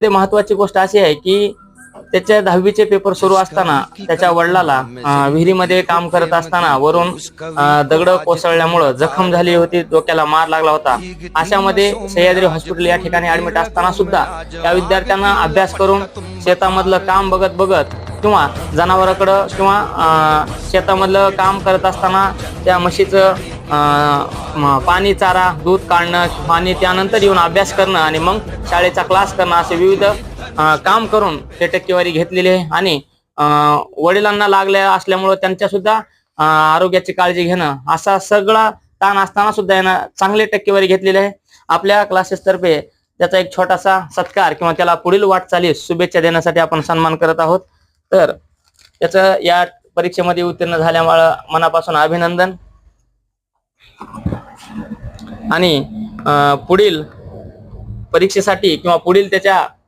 ते महत्वाची गोष्ट अशी आहे की त्याच्या 10वीचे पेपर सुरू असताना त्याच्या वडिलाला विहिरीमध्ये काम करत असताना वरून दगड कोसळल्यामुळं जखम झाली होती, डोक्याला मार लागला होता. अशामध्ये सह्याद्री हॉस्पिटल या ठिकाणी ऍडमिट असताना सुद्धा त्या विद्यार्थ्यांना अभ्यास करून शेतामधलं काम बघत बघत किंवा जनावरांकडं किंवा शेतामधलं काम करत असताना त्या म्हशीचं पाणी, चारा, दूध काढणं आणि त्यानंतर येऊन अभ्यास करणं आणि मग शाळेचा क्लास करणं असे विविध काम करून ते टक्केवारी घेतलेली आहे. आणि वडिलांना लागल्या असल्यामुळं त्यांच्या सुद्धा आरोग्याची काळजी घेणं असा सगळा ताण असताना सुद्धा यानं चांगली टक्केवारी घेतलेली आहे. आपल्या क्लासेस तर्फे त्याचा एक छोटासा सत्कार किंवा त्याला पुढील वाटचालीस शुभेच्छा देण्यासाठी आपण सन्मान करत आहोत. तर त्याचं या परीक्षेमध्ये उत्तीर्ण झाल्यामुळे मनापासून अभिनंदन. आणि पुढील परीक्षेसाठी किंवा पुढील त्याच्या